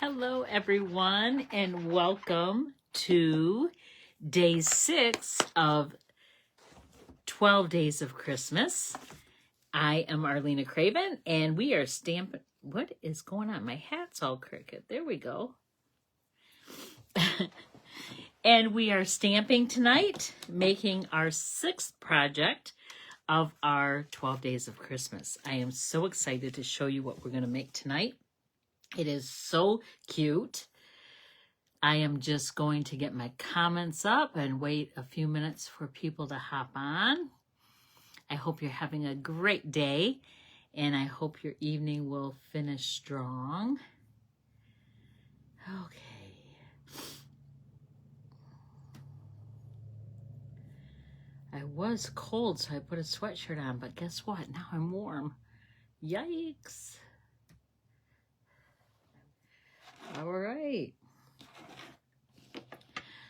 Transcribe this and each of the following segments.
Hello, everyone, and welcome to day 6 of 12 Days of Christmas. I am Arlena Craven, and we are stamping. What is going on? My hat's all crooked. There we go. And we are stamping tonight, making our 6th project of our 12 Days of Christmas. I am so excited to show you what we're going to make tonight. It is so cute. I am just going to get my comments up and wait a few minutes for people to hop on. I hope you're having a great day, and I hope your evening will finish strong. Okay. I was cold, so I put a sweatshirt on, but guess what? Now I'm warm. Yikes. All right.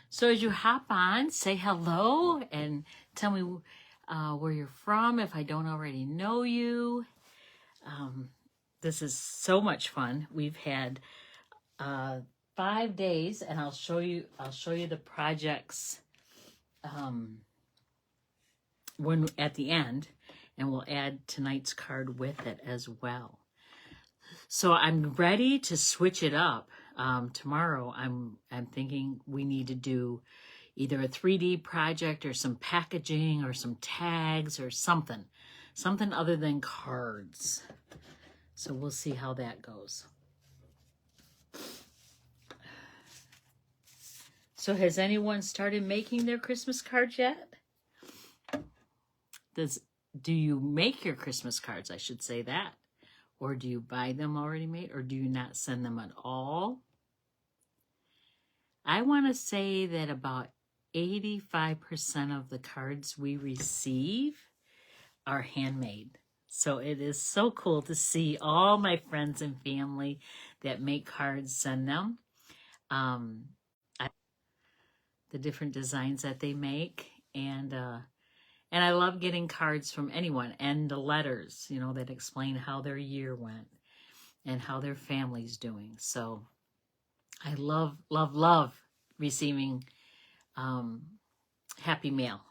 So as you hop on, say hello and tell me where you're from if I don't already know you. This is so much fun. We've had 5 days, and I'll show you the projects when at the end, and we'll add tonight's card with it as well. So I'm ready to switch it up. Tomorrow I'm thinking we need to do either a 3D project or some packaging or some tags or something other than cards. So we'll see how that goes. So has anyone started making their Christmas cards yet? Do you make your Christmas cards? I should say that. Or do you buy them already made, or do you not send them at all? I want to say that about 85% of the cards we receive are handmade. So it is so cool to see all my friends and family that make cards send them. The different designs that they make, and I love getting cards from anyone, and the letters, that explain how their year went and how their family's doing. So I love, love, love receiving happy mail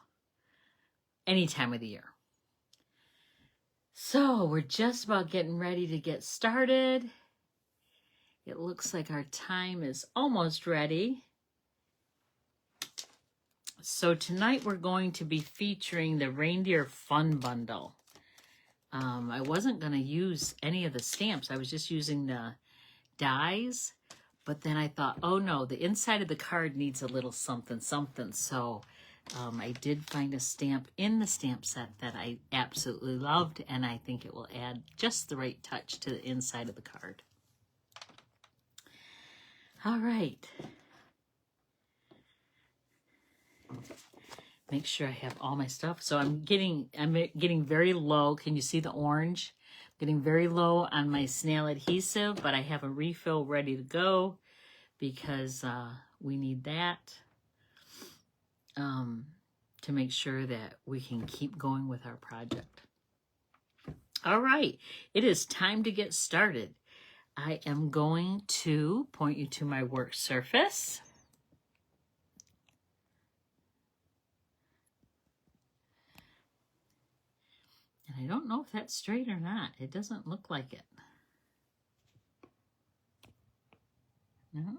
any time of the year. So we're just about getting ready to get started. It looks like our time is almost ready. So tonight we're going to be featuring the Reindeer Fun Bundle. I wasn't going to use any of the stamps. I was just using the dies. But then I thought, oh no, the inside of the card needs a little something, something. So I did find a stamp in the stamp set that I absolutely loved. And I think it will add just the right touch to the inside of the card. All right. Make sure I have all my stuff. So I'm getting very low. Can you see the orange? Getting very low on my snail adhesive, but I have a refill ready to go because we need that to make sure that we can keep going with our project. All right, it is time to get started. I am going to point you to my work surface. And I don't know if that's straight or not. It doesn't look like it. No.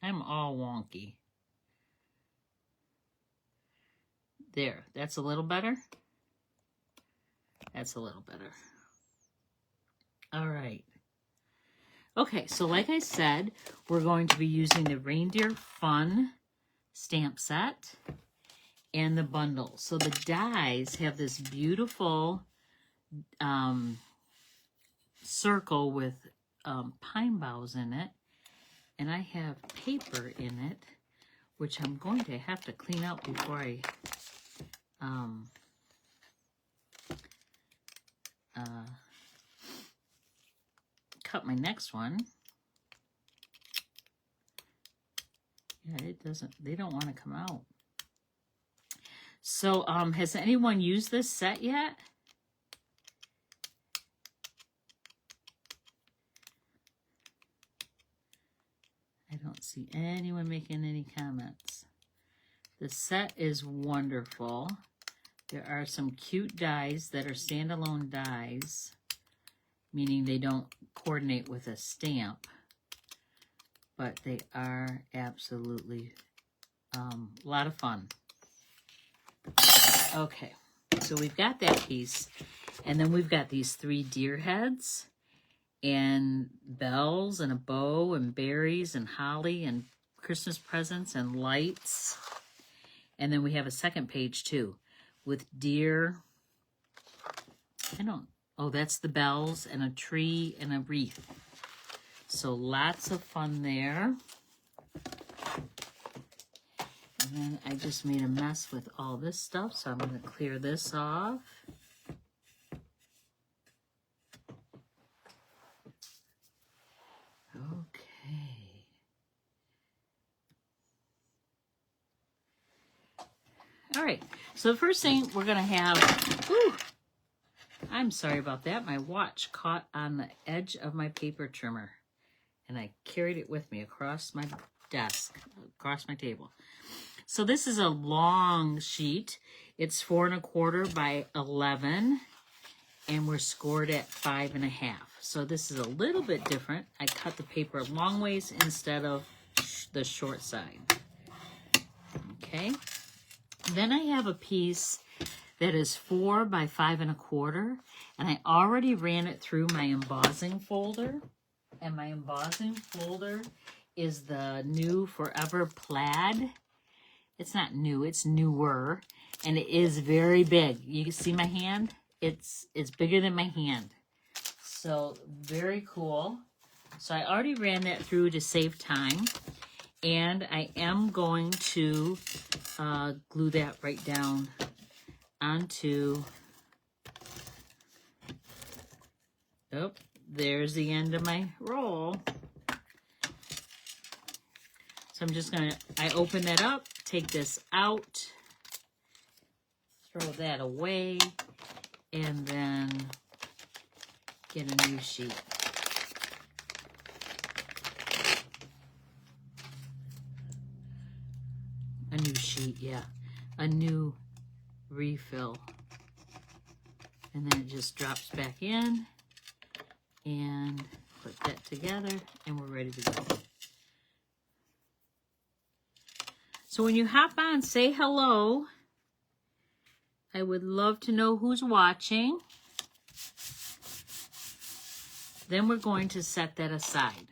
I'm all wonky. There, that's a little better. That's a little better. All right. Okay, so like I said, we're going to be using the Reindeer Fun stamp set and the bundle. So the dies have this beautiful circle with pine boughs in it, and I have paper in it, which I'm going to have to clean out before I cut my next one. Yeah, they don't want to come out. So, has anyone used this set yet? don't see anyone making any comments. The set is wonderful. There are some cute dies that are standalone dies, meaning they don't coordinate with a stamp, but they are absolutely a lot of fun. Okay, so we've got that piece, and then we've got these 3 deer heads, and bells, and a bow, and berries, and holly, and Christmas presents, and lights. And then we have a second page too, with deer. Oh, that's the bells, and a tree, and a wreath. So lots of fun there. And then I just made a mess with all this stuff, so I'm going to clear this off. Okay. All right, so the first thing we're going to have, I'm sorry about that. My watch caught on the edge of my paper trimmer, and I carried it with me across my desk, across my table. So this is a long sheet. It's 4 1/4 by 11, and we're scored at 5 1/2. So this is a little bit different. I cut the paper long ways instead of the short side. Okay. Then I have a piece that is 4 by 5 1/4, and I already ran it through my embossing folder. And my embossing folder is the new Forever Plaid. It's not new, it's newer, and it is very big. You can see my hand? It's bigger than my hand. So very cool. So I already ran that through to save time, and I am going to glue that right down onto, there's the end of my roll. So I'm just gonna, I open that up, take this out, throw that away, and then get a new sheet. A new sheet, yeah. A new refill. And then it just drops back in, and put that together, and we're ready to go. So when you hop on, say hello. I would love to know who's watching. Then we're going to set that aside.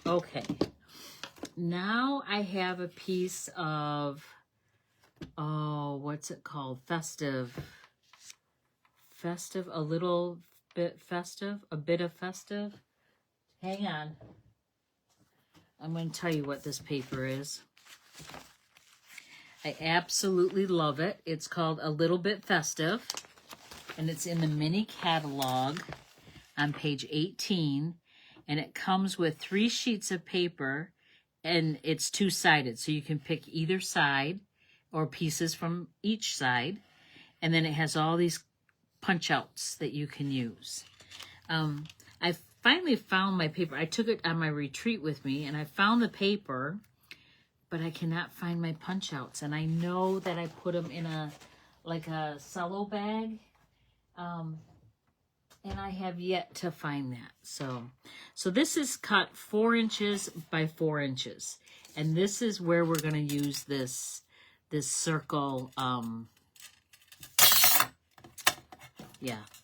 Okay. Now I have a piece of, what's it called? Festive, a little bit festive, a bit of festive. Hang on. I'm going to tell you what this paper is. I absolutely love it. It's called A Little Bit Festive, and it's in the mini catalog on page 18, and it comes with 3 sheets of paper, and it's 2-sided, so you can pick either side or pieces from each side, and then it has all these punch outs that you can use. I finally found my paper. I took it on my retreat with me, and I found the paper, but I cannot find my punch outs, and I know that I put them in a cello bag, and I have yet to find that. So this is cut 4 inches by 4 inches, and this is where we're going to use this circle,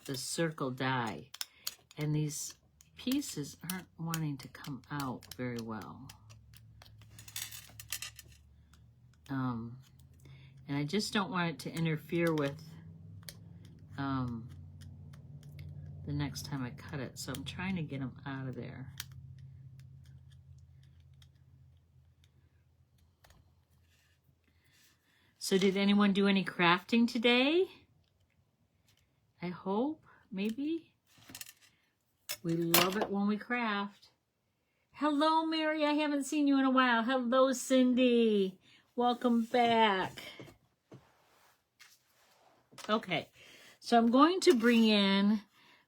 the circle die, and these pieces aren't wanting to come out very well. And I just don't want it to interfere with the next time I cut it, so I'm trying to get them out of there. So did anyone do any crafting today? I hope, maybe. We love it when we craft. Hello, Mary, I haven't seen you in a while. Hello, Cindy. Welcome back. Okay, so I'm going to bring in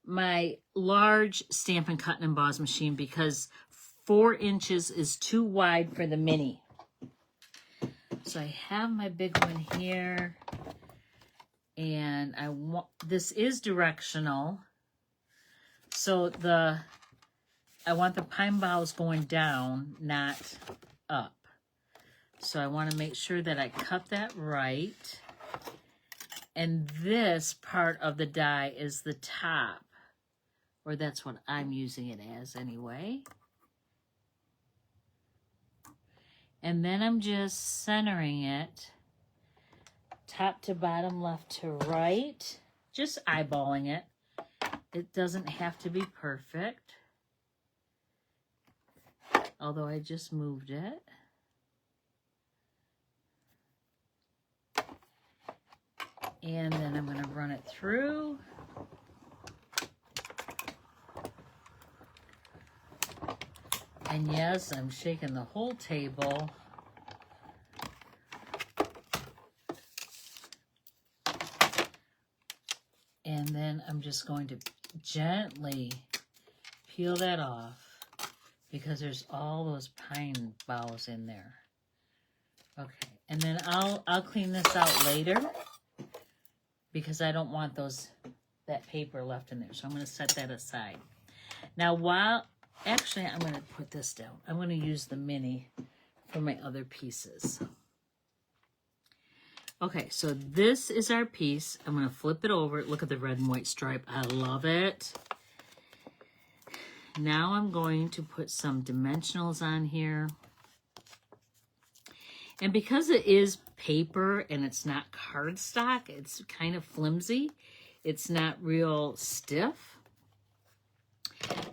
my large Stampin' Cut and Emboss machine because 4 inches is too wide for the mini. So I have my big one here, and I want, this is directional. So I want the pine boughs going down, not up. So I want to make sure that I cut that right. And this part of the die is the top, or that's what I'm using it as anyway. And then I'm just centering it top to bottom, left to right, just eyeballing it. It doesn't have to be perfect, although I just moved it. And then I'm going to run it through. And yes, I'm shaking the whole table. And then I'm just going to gently peel that off because there's all those pine boughs in there. Okay, and then I'll clean this out later because I don't want that paper left in there. So I'm going to set that aside. Now actually, I'm going to put this down. I'm going to use the mini for my other pieces. Okay, so this is our piece. I'm going to flip it over. Look at the red and white stripe. I love it. Now I'm going to put some dimensionals on here. And because it is paper and it's not cardstock, it's kind of flimsy. It's not real stiff.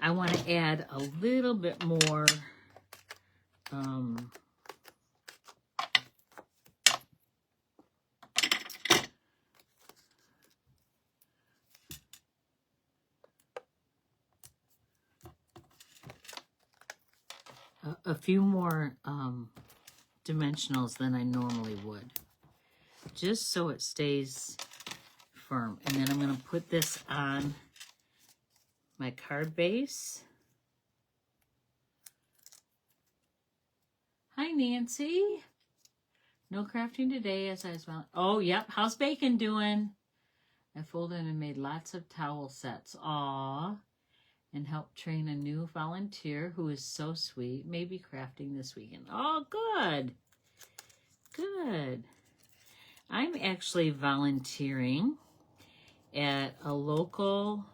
I want to add a little bit more a few more dimensionals than I normally would, just so it stays firm. And then I'm going to put this on my card base. Hi, Nancy. No crafting today as I was well. Oh, yep. How's Bacon doing? I folded and made lots of towel sets. Aw. And helped train a new volunteer who is so sweet. Maybe crafting this weekend. Oh, good. Good. I'm actually volunteering at a local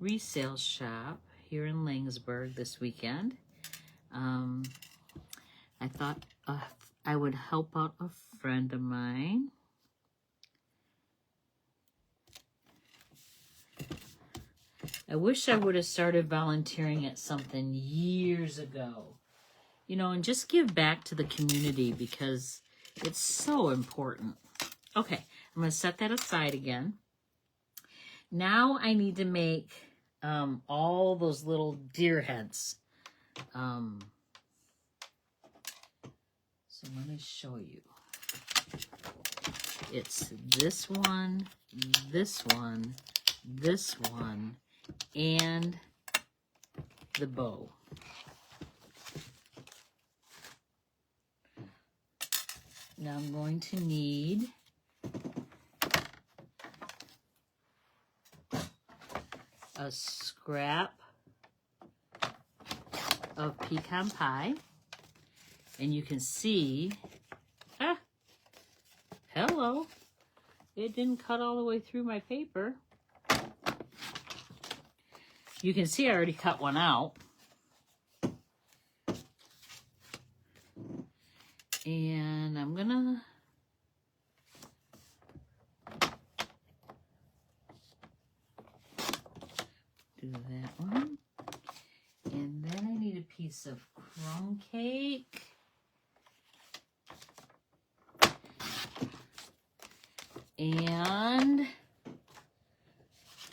resale shop here in Langsburg this weekend. I thought I would help out a friend of mine. I wish I would have started volunteering at something years ago, you know, and just give back to the community because it's so important. Okay, I'm going to set that aside again. Now I need to make all those little deer heads. So let me show you. It's this one, this one, this one, and the bow. Now I'm going to need a scrap of pecan pie, and you can see, hello, it didn't cut all the way through my paper. You can see I already cut one out. And I'm gonna do that one. And then I need a piece of crumb cake. And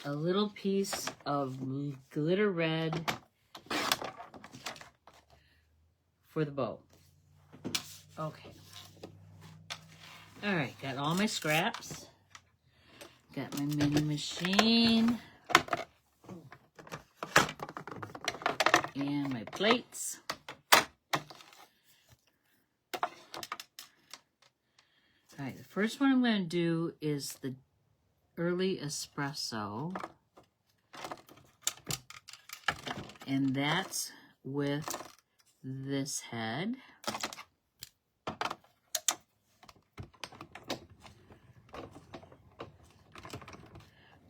a little piece of glitter red for the bow. Okay. All right, got all my scraps. Got my mini machine. And my plates. All right, the first one I'm going to do is the early espresso. And that's with this head.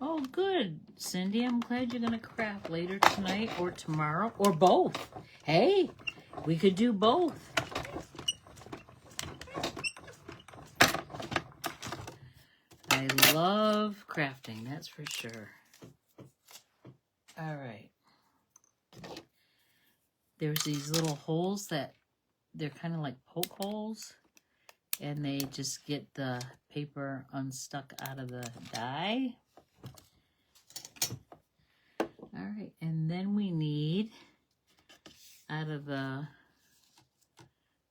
Oh, good, Cindy. I'm glad you're going to craft later tonight or tomorrow or both. Hey, we could do both. I love crafting, that's for sure. All right. There's these little holes that they're kind of like poke holes, and they just get the paper unstuck out of the die. All right, and then we need, out of the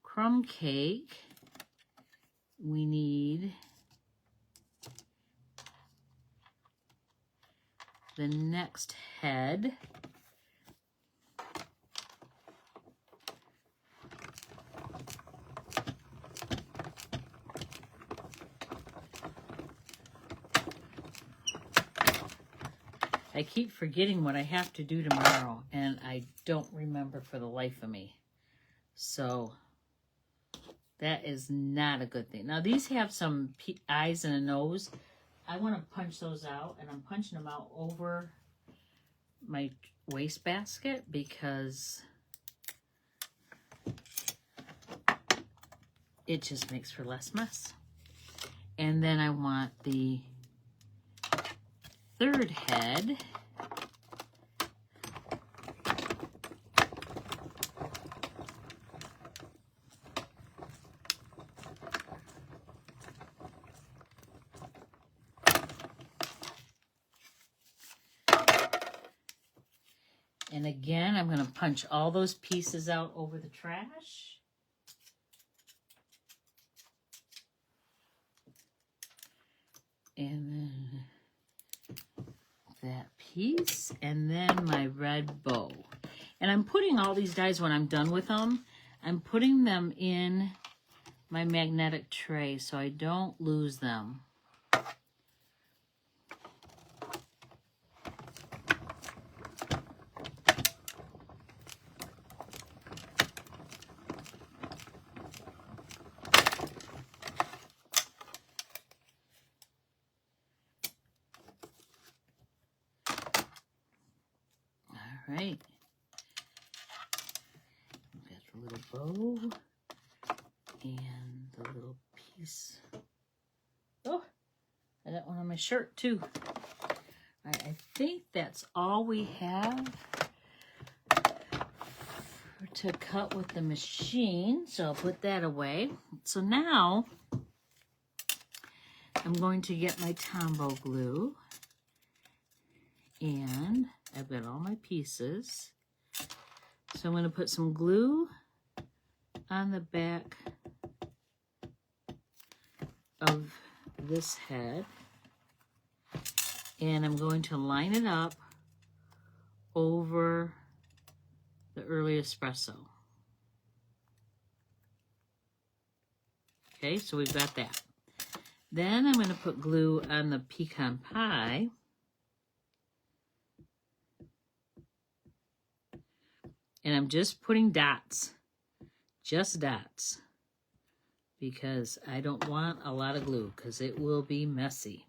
crumb cake, we need the next head. I keep forgetting what I have to do tomorrow, and I don't remember for the life of me. So that is not a good thing. Now, these have some eyes and a nose. I want to punch those out, and I'm punching them out over my wastebasket because it just makes for less mess. And then I want the third head. And again, I'm going to punch all those pieces out over the trash. And then that piece, and then my red bow. And I'm putting all these dies, when I'm done with them, I'm putting them in my magnetic tray so I don't lose them. All right. Got the little bow and the little piece. Oh, I got one on my shirt too. All right, I think that's all we have to cut with the machine, so I'll put that away. So now I'm going to get my Tombow glue, and I've got all my pieces. So I'm going to put some glue on the back of this head, and I'm going to line it up over the early espresso. Okay, so we've got that. Then I'm going to put glue on the pecan pie. And I'm just putting dots, just dots, because I don't want a lot of glue because it will be messy.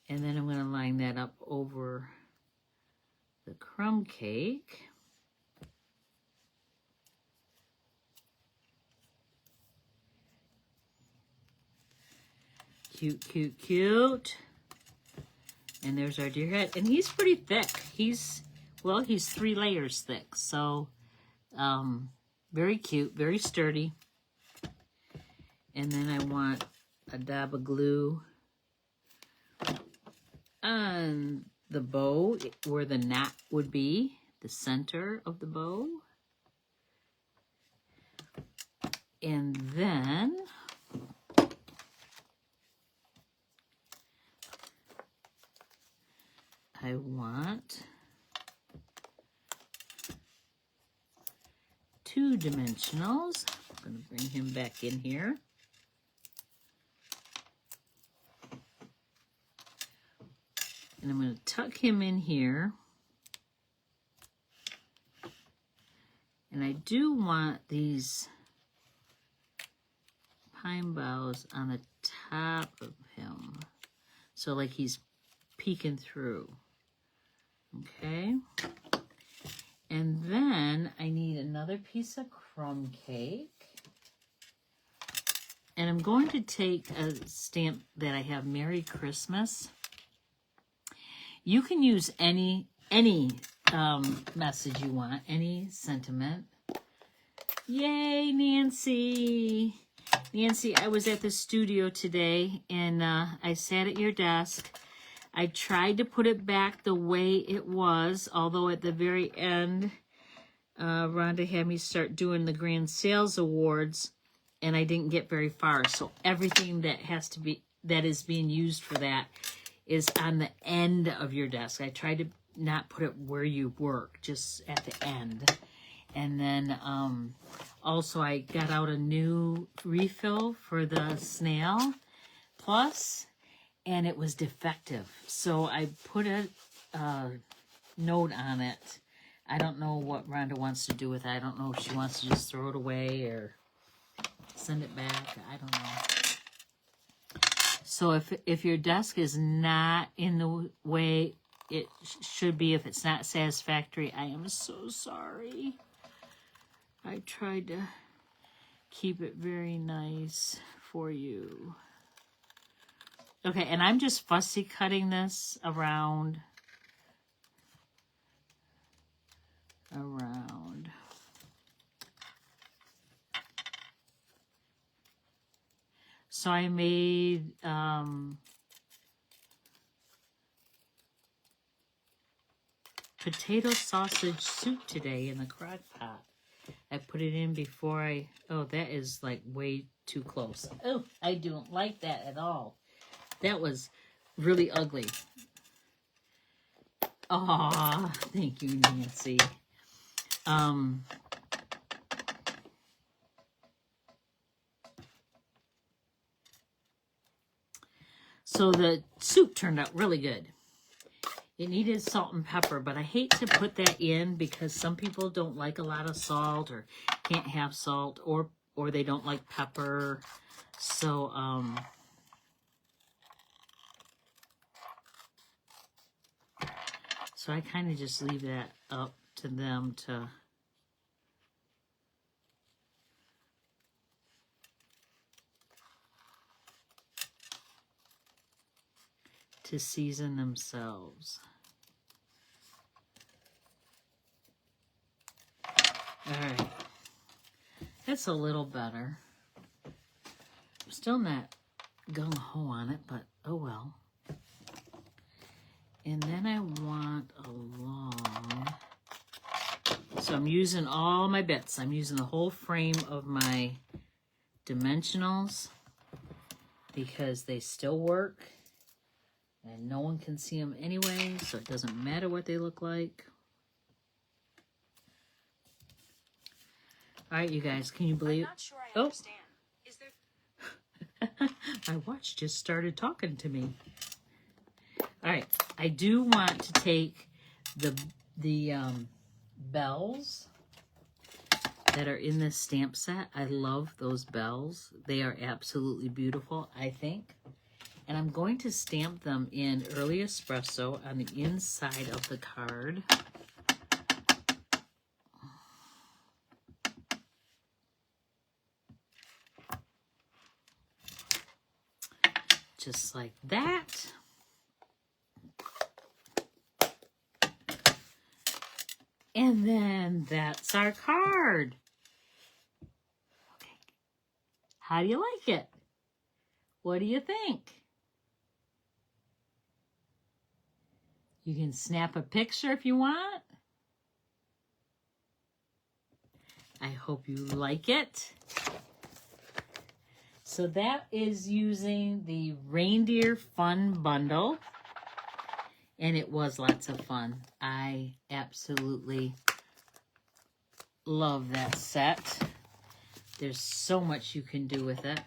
And then I'm going to line that up over the crumb cake. Cute, cute, cute. And there's our deer head. And he's pretty thick. He's 3 layers thick. So, very cute, very sturdy. And then I want a dab of glue on the bow where the knot would be, the center of the bow. And then I want 2 dimensionals. I'm going to bring him back in here. And I'm going to tuck him in here. And I do want these pine boughs on the top of him. So like he's peeking through. Okay. And then I need another piece of crumb cake. And I'm going to take a stamp that I have, Merry Christmas. You can use any message you want, any sentiment. Yay, Nancy. Nancy, I was at the studio today, and I sat at your desk. I tried to put it back the way it was, although at the very end, Rhonda had me start doing the Grand Sales Awards, and I didn't get very far. So everything that is being used for that is on the end of your desk. I tried to not put it where you work, just at the end. And then also I got out a new refill for the Snail Plus, and it was defective. So I put a note on it. I don't know what Rhonda wants to do with it. I don't know if she wants to just throw it away or send it back. I don't know. So if your desk is not in the way it should be, if it's not satisfactory, I am so sorry. I tried to keep it very nice for you. Okay, and I'm just fussy cutting this around. So I made potato sausage soup today in the crock pot. I put it in before oh, that is like way too close. Oh, I don't like that at all. That was really ugly. Aw, thank you, Nancy. So the soup turned out really good. It needed salt and pepper, but I hate to put that in because some people don't like a lot of salt or can't have salt or they don't like pepper. So, so I kind of just leave that up to them to season themselves. All right, that's a little better. I'm still not gung-ho on it, but oh well. And then I want a long, so I'm using all my bits. I'm using the whole frame of my dimensionals because they still work. And no one can see them anyway, so it doesn't matter what they look like. All right, you guys, can you believe? I'm not sure I understand. Is there... My watch just started talking to me. All right, I do want to take the bells that are in this stamp set. I love those bells. They are absolutely beautiful, I think. And I'm going to stamp them in Early Espresso on the inside of the card. Just like that. And then that's our card. Okay. How do you like it? What do you think? You can snap a picture if you want. I hope you like it. So that is using the Reindeer Fun Bundle. And it was lots of fun. I absolutely love that set. There's so much you can do with it.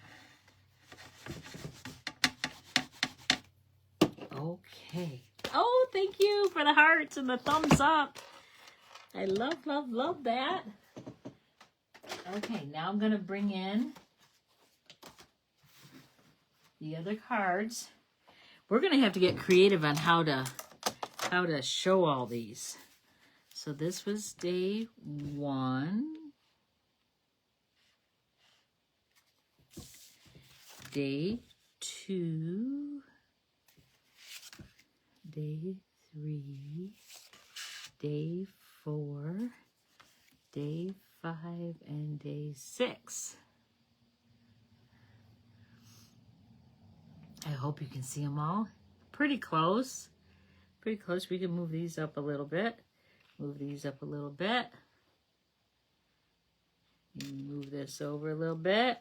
Okay. Oh, thank you for the hearts and the thumbs up. I love, love, love that. Okay, now I'm going to bring in the other cards. We're going to have to get creative on how to show all these. So this was day 1. Day 2. Day 3. Day 4. Day 5 and day 6. I hope you can see them all. Pretty close. Pretty close. We can move these up a little bit. Move these up a little bit. And move this over a little bit.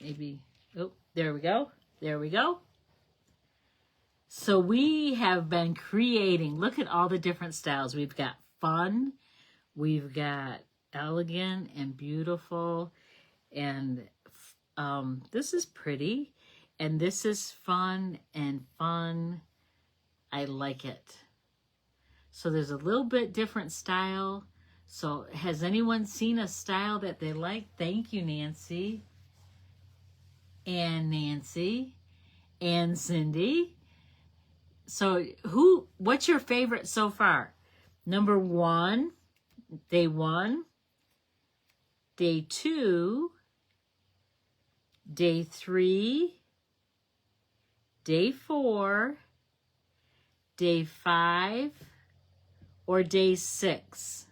Maybe, oh, there we go. There we go. So we have been creating, look at all the different styles. We've got fun, we've got elegant and beautiful, and this is pretty, and this is fun and fun. I like it. So there's a little bit different style. So has anyone seen a style that they like? Thank you, Nancy. And Nancy. And Cindy. So what's your favorite so far? Number 1, day 1, day 2, day 3, day 4, day 5, or day 6.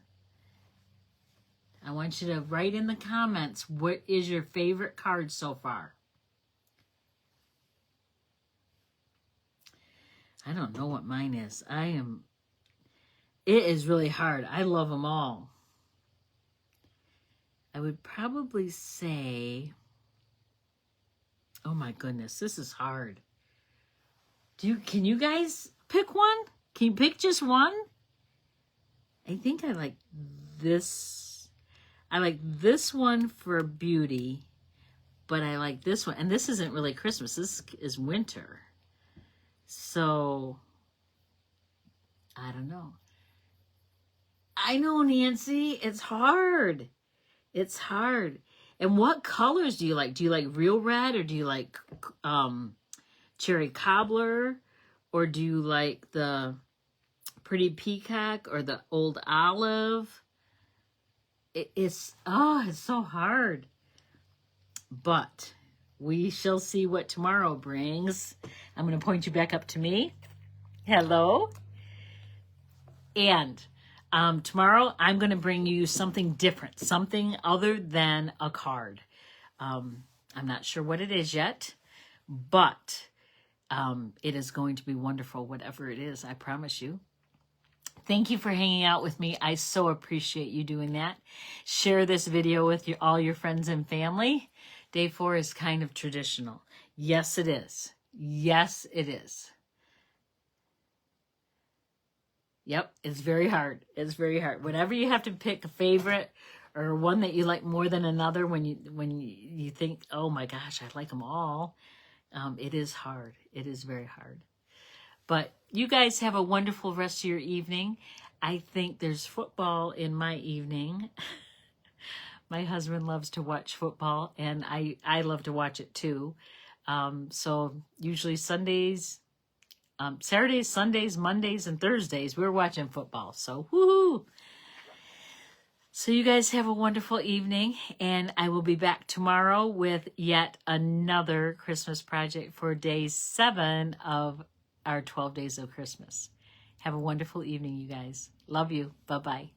I want you to write in the comments, what is your favorite card so far? I don't know what mine is. It is really hard. I love them all. I would probably say, oh my goodness, this is hard. Can you guys pick one? Can you pick just one? I think I like this. I like this one for beauty, but I like this one. And this isn't really Christmas. This is winter. So, I don't know. I know, Nancy. It's hard. It's hard. And what colors do you like? Do you like real red, or do you like cherry cobbler, or do you like the pretty peacock or the old olive? It's so hard. But we shall see what tomorrow brings. I'm going to point you back up to me. Hello. And tomorrow I'm going to bring you something different, something other than a card. I'm not sure what it is yet, but it is going to be wonderful, whatever it is, I promise you. Thank you for hanging out with me. I so appreciate you doing that. Share this video with all your friends and family. Day 4 is kind of traditional. Yes, it is. Yes, it is. Yep, it's very hard. It's very hard. Whenever you have to pick a favorite or one that you like more than another, when you think, oh my gosh, I like them all, it is hard. It is very hard. But you guys have a wonderful rest of your evening. I think there's football in my evening. My husband loves to watch football, and I love to watch it too. So usually Sundays, Saturdays, Sundays, Mondays, and Thursdays, we're watching football. So woohoo! So you guys have a wonderful evening, and I will be back tomorrow with yet another Christmas project for day 7 of our 12 days of Christmas. Have a wonderful evening, you guys. Love you. Bye-bye.